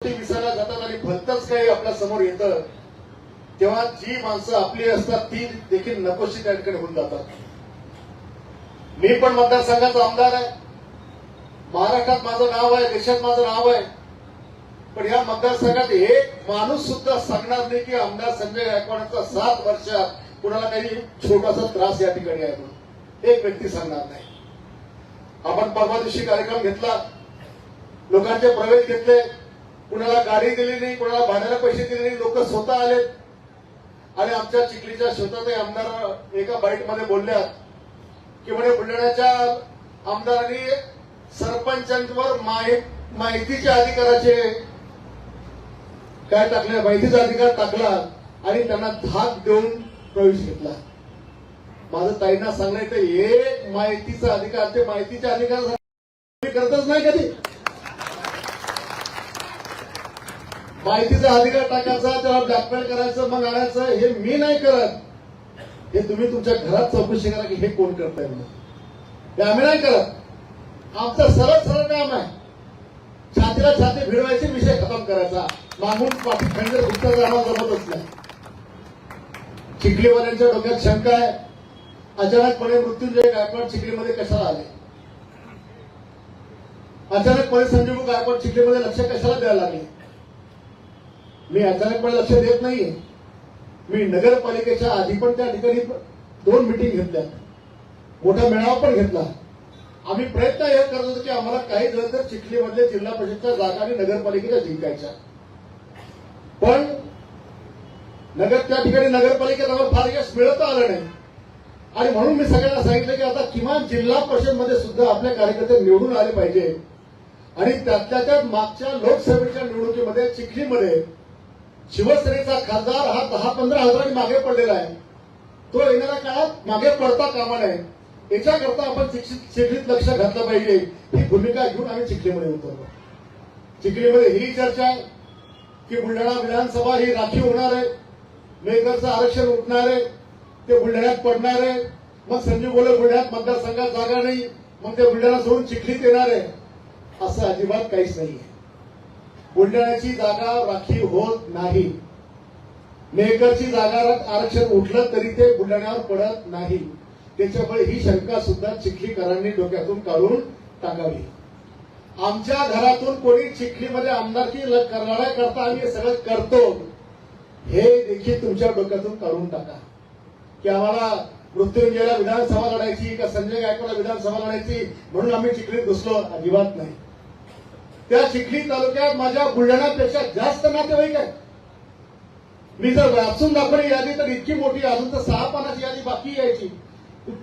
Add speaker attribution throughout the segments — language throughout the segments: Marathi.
Speaker 1: विसरला जातात आणि भलतच काही आपल्या समोर येतं तेव्हा जी माणसं आपली असतात ती देखील नकोशी त्या ठिकाणी होऊन जातात. मी पण मतदारसंघाचा आमदार आहे, महाराष्ट्रात माझं नाव आहे, देशात माझं नाव आहे, पण या मतदारसंघात एक माणूस सुद्धा सांगणार नाही की आमदार संजय गायकवाडांचा 7 वर्षात कुणाला काही छोटासा त्रास या ठिकाणी आहे म्हणून एक व्यक्ती सांगणार नाही. आपण परवा दिवशी कार्यक्रम घेतला, लोकांचे प्रवेश घेतले, कुणाला गाडी दिली नाही, कुणाला भाड्याला पैसे दिले नाही, लोक स्वतः आले आणि आमच्या चिखलीच्या स्वतःचे आमदार एका बाईटमध्ये बोलल्या की म्हणे बुलढाण्याच्या आमदारांनी सरपंचांवर माहितीच्या अधिकाराचे काय टाकले, माहितीचा अधिकार टाकला आणि त्यांना धाक देऊन प्रवेश घेतला. माझं ताईंना सांगण्याचं एक माहितीचा अधिकार, ते माहितीच्या अधिकार करतच नाही कधी. माहितीचा अधिकार टाकायचा, त्याला ब्लॅकमेल करायचं, मग आणायचं, हे मी नाही करत. हे तुम्ही तुमच्या घरात चौकशी करा की हे कोण करताय म्हणून. हे आम्ही नाही करत. आमचं सरळ सरळ काम आहे, छातीला छाती भिडवायचे, विषय खतम करायचा, मागून पाठी खंडर गुप्ता जाणं जमतच नाही. चिखलीवाल्यांच्या डोक्यात शंका आहे, अचानकपणे मृत्युंजय गायकवाड चिखलीमध्ये कशाला आले, अचानकपणे संजीव गायकवाड चिखलीमध्ये लक्ष कशाला द्यायला लागले. मी अचानकपणे लक्ष देत नाहीये. मी नगरपालिकेच्या आधी पण त्या ठिकाणी 2 मीटिंग घेतल्या, मोठा मेळावा पण घेतला. आम्ही प्रयत्न हे करत होतो की आम्हाला काही जण तर चिखलीमधल्या जिल्हा परिषदच्या जागा आणि नगरपालिकेच्या जिंकायच्या, पण त्या ठिकाणी नगरपालिकेत आम्हाला फार यश मिळत आलं नाही. आणि म्हणून मी सगळ्यांना सांगितलं की आता किमान जिल्हा परिषदमध्ये सुद्धा आपले कार्यकर्ते निवडून आले पाहिजे. आणि त्यातल्या त्यात मागच्या लोकसभेच्या निवडणुकीमध्ये चिखलीमध्ये शिवसेनेचा खासदार हा 10-15 हजारांनी मागे पडलेला आहे. तो येणाऱ्या काळात मागे पडता कामा नये, याच्याकरता आपण चिखलीत लक्ष घातलं पाहिजे. ही भूमिका घेऊन आम्ही चिखलीमध्ये उतरलो. चिखलीमध्ये ही चर्चा आहे की बुलढाणा विधानसभा ही राखीव होणार आहे, मेकरचं आरक्षण उठणार आहे, ते बुलढाण्यात पडणार आहे. मग संजीव बोले बुलढाण्यात मतदारसंघात जागा नाही, मग ते बुलढाणा सोडून चिखलीत येणार आहे. असं अजिबात काहीच नाहीये. बुलढाण्याची जागा राखीव होत नाही. मेकरची जागा आरक्षण उठलं तरी ते बुलढाण्यावर पडत नाही. त्याच्यामुळे ही शंका सुद्धा चिखलीकरांनी डोक्यातून काढून टाकावी. आमच्या घरातून कोणी चिखलीमध्ये आमदारकी करण्याकरता आम्ही हे सगळं करतो, हे देखील तुमच्या डोक्यातून काढून टाका की आम्हाला मृत्युंजयला विधानसभा लढायची का संजय गायकवाडला विधानसभा लढायची म्हणून आम्ही चिखलीत घुसलो. अजिबात नाही. त्या चिखली तालुक्यात माझ्या बुलढाण्यापेक्षा जास्त नातेवाईक आहेत. मी जर वाचून दाखवली यादी तर इतकी मोठी, अजून तर 6 पानाची यादी बाकी यायची.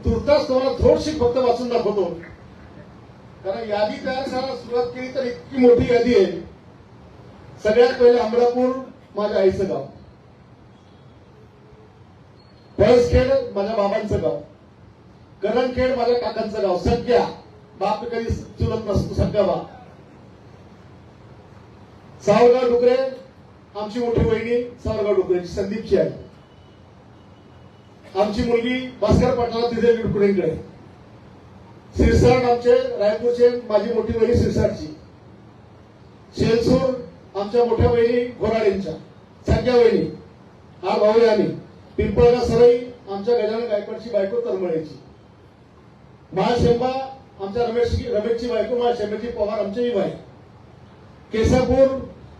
Speaker 1: तुर्तास तुम्हाला थोडीशी फक्त वाचून दाखवतो, कारण यादी तयार करायला सुरुवात केली तर इतकी मोठी यादी आहे. सगळ्यात पहिले अमरापूर माझ्या आईचं गाव, पळसखेड माझ्या बाबांचं गाव, करणखेड माझ्या काकांचं गाव, सगळ्या बाप कधी चुलत नसतो, सगळा बाप. सावरगाव डुकरे आमची मोठी वहिनी सावरगाव डुकरेची संदीपची आहे. आमची मुलगी भास्कर पाटला तिथे डुकरेंकडे. सिरसाड आमचे रायपूरचे माझी मोठी वहिनी सिरसाडची. शेलसूर आमच्या मोठ्या वहिनी घोराडेंच्या, सगळ्या वहिनी 8 भाऊ आहे आम्ही. पिंपळगाव सरई आमच्या गजानन गायकवाडची बायको तरमळेची. महाशेंबा आमच्या रमेशची बायको, महाशेंबाची पवार आमची बाई. केसापूर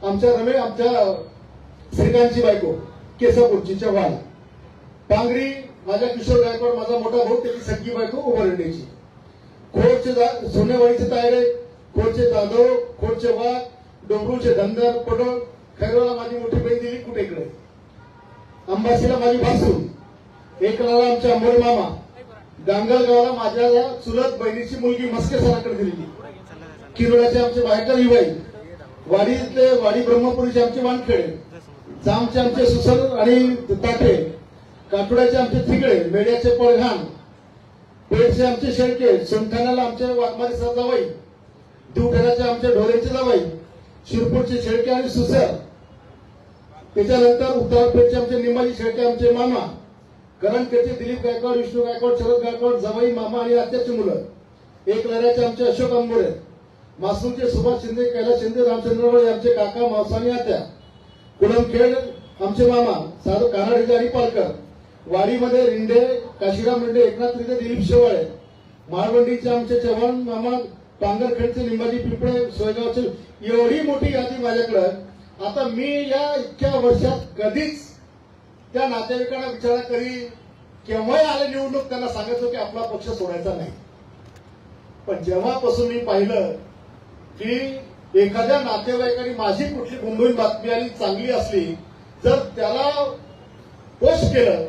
Speaker 1: आमच्या श्रीकांतची बायको केसापूरची चव्हाण. पांगरी माझ्या किशोर गायकवाड माझा मोठा भाऊ, त्याची सगळी बायको उभरंडेची. खोडचे सोनेवाडीचे तायरे, खोडचे जाधव, खोडचे वाघ, डोंगरूचे धनगर पटोळ, खैरवाला माझी मोठी बहीण दिली कुठेकडे, अंबासीला माझी भासून, एकलाला आमचे अंबोरे मामा, गांगलगावला माझ्या चुलत बहिणीची मुलगी मस्के सराकडे दिलेली, किरोड्याचे आमचे बायकर युवाई, वाडीतले वाडी ब्रह्मपुरीचे आमचे वानखेडे, जामचे आमचे सुसर आणि ताटे, काठोड्याचे आमचे थिगळे, मेड्याचे पळघाण, पेठचे आमचे शेळके, सोनखाण्याला आमचे वाघमारी सर जावाई, देवठेराचे आमचे ढोरेचे जावाई, शिरपूरचे शेळके आणि सुसर. त्याच्यानंतर उत्तरपेठचे आमचे निमाजी शेळके आमचे मामा, करणखेडचे दिलीप गायकवाड, विष्णू गायकवाड, शरद गायकवाड, जावाई मामा आणि आत्याची मुलं, एक लढ्याचे आमचे अशोक अंबोरे, मासूरचे सुभाष शिंदे, कैलास शिंदे, रामचंद्र यांचे काका, मावसानी आत्या, कुडमखेड आमचे मामा, साधू कानाडे आणि पालकर, वाडीमध्ये रिंडे, काशीराम रिंडे, एकनाथ रिंडे, दिलीप शेवाळे, माळवंडीचे आमचे चव्हाण मामा, पांगरखेडचे लिंबाजी पिंपळे, सोयगावचे, एवढी मोठी यादी माझ्याकडं. आता मी या इतक्या वर्षात कधीच त्या नातेवाईकांना विचार करी केव्हाही आले निवडणूक त्यांना सांगायचो की आपला पक्ष सोडायचा नाही. पण जेव्हापासून मी पाहिलं की एखाद्या नातेवाईकांनी माझी कुठली गुंगून बातमी आली चांगली असली, जर त्याला पोस्ट केलं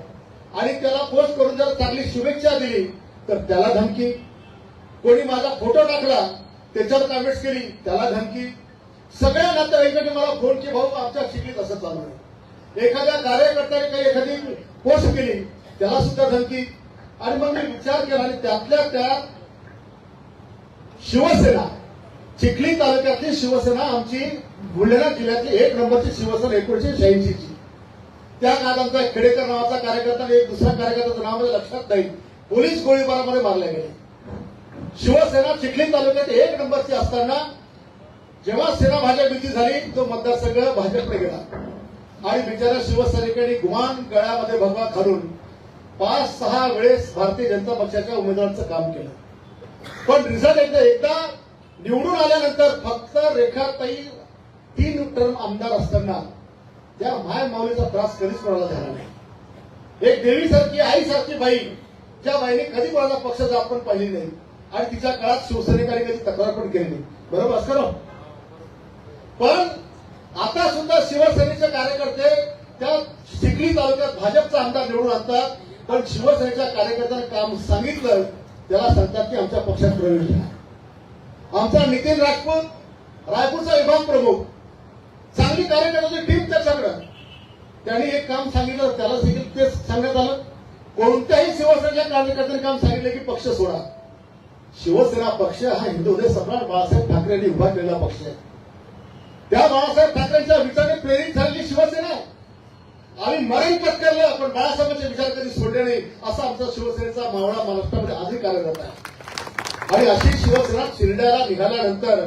Speaker 1: आणि त्याला पोस्ट करून जर चांगली शुभेच्छा दिली तर त्याला धमकी, कोणी माझा फोटो टाकला त्याच्यावर कमेंट्स केली त्याला धमकी. सगळ्या नातेवाईकांनी मला फोन की भाऊ आमच्या शिकलीत असं चालू आहे. एखाद्या कार्यकर्त्याने काही एखादी पोस्ट केली त्याला सुद्धा धमकी. आणि मग मी विचार केला आणि त्यातल्या त्यात शिवसेना, चिखली तालुक्यातली शिवसेना आमची बुलढाणा जिल्ह्यातली 1 नंबरची शिवसेना 1986 ची. त्या काळात आमचा खेडेकर नावाचा कार्यकर्ता आणि एक दुसरा कार्यकर्त्याचं नाव माझ्या लक्षात नाही, पोलीस गोळीबारामध्ये मारले गेले. शिवसेना चिखली तालुक्यात 1 नंबरची असताना जेव्हा सेना भाजप युती झाली तो मतदारसंघ भाजपकडे गेला आणि बिचारा शिवसैनिकांनी गुमान गळ्यामध्ये भगवा घालून 5-6 वेळेस भारतीय जनता पक्षाच्या उमेदवारांचं काम केलं. पण रिझल्ट एकदा निवडून आल्यानंतर फक्त रेखाताई 3 टर्म आमदार असताना त्या माय माऊलीचा त्रास कधीच कोणाला झाला नाही. एक देवीसारखी आईसारखी बाई, ज्या बाईने कधी कोणाचा पक्ष आपण पाहिली नाही आणि तिच्या काळात शिवसैनिकांनी कधी तक्रार पण केली नाही. बरोबर असतं ना? पण आता सुद्धा शिवसेनेचे कार्यकर्ते त्या चिखली तालुक्यात भाजपचा आमदार निवडून आणतात, पण शिवसेनेच्या कार्यकर्त्यांना काम सांगितलं त्याला सांगतात की आमच्या पक्षात प्रवेश घ्या. आमचा नितीन राजपूत रायपूरचा विभाग प्रमुख, चांगली कार्यकर्त्याची टीम त्याच्याकडं, त्यांनी एक काम सांगितलं त्याला देखील तेच सांगण्यात आलं. कोणत्याही शिवसेनेच्या कार्यकर्त्यांनी काम सांगितलं की पक्ष सोडा. शिवसेना पक्ष हा हिंदुहृदय सम्राट बाळासाहेब ठाकरे यांनी उभा केलेला पक्ष आहे. त्या बाळासाहेब ठाकरेंच्या विचाराने प्रेरित झालेली शिवसेना. आम्ही मरण पत्करलं पण बाळासाहेबांचे विचार कधी सोडले नाही, असा आमचा शिवसेनेचा मावळा महाराष्ट्रामध्ये आजही कार्यरत आहे. आणि अशी शिवसेना शिरड्याला निघाल्यानंतर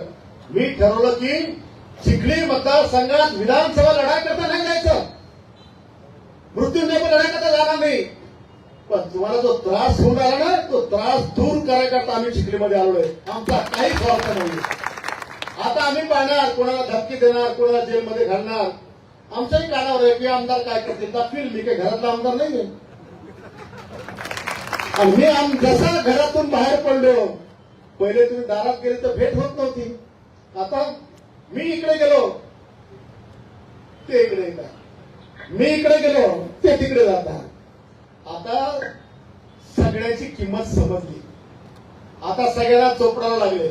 Speaker 1: मी ठरवलं की चिखली मतदारसंघात विधानसभा लढाई करता नाही जायचं, मृत्यूंजय पण लढाई करता जाणार नाही. पण तुम्हाला जो त्रास होऊन आला ना तो त्रास दूर करायकरता आम्ही चिखलीमध्ये आलोय. आमचा काही स्वार्थ नाही. आता आम्ही पाहणार कोणाला धमकी देणार, कोणाला जेलमध्ये घालणार. आमच्याही कानावर आहे की आमदार काय करतील दाखवील. मी काही घरातला आमदार नाहीये. आणि मी जसा घरातून बाहेर पडलो, पहिले तुम्ही दारात गेले तर भेट होत नव्हती. आता मी इकडे गेलो ते इकडे येतात, मी इकडे गेलो ते तिकडे जातात. आता सगळ्याची किंमत समजली. आता सगळ्यांना चोपडायला लागले.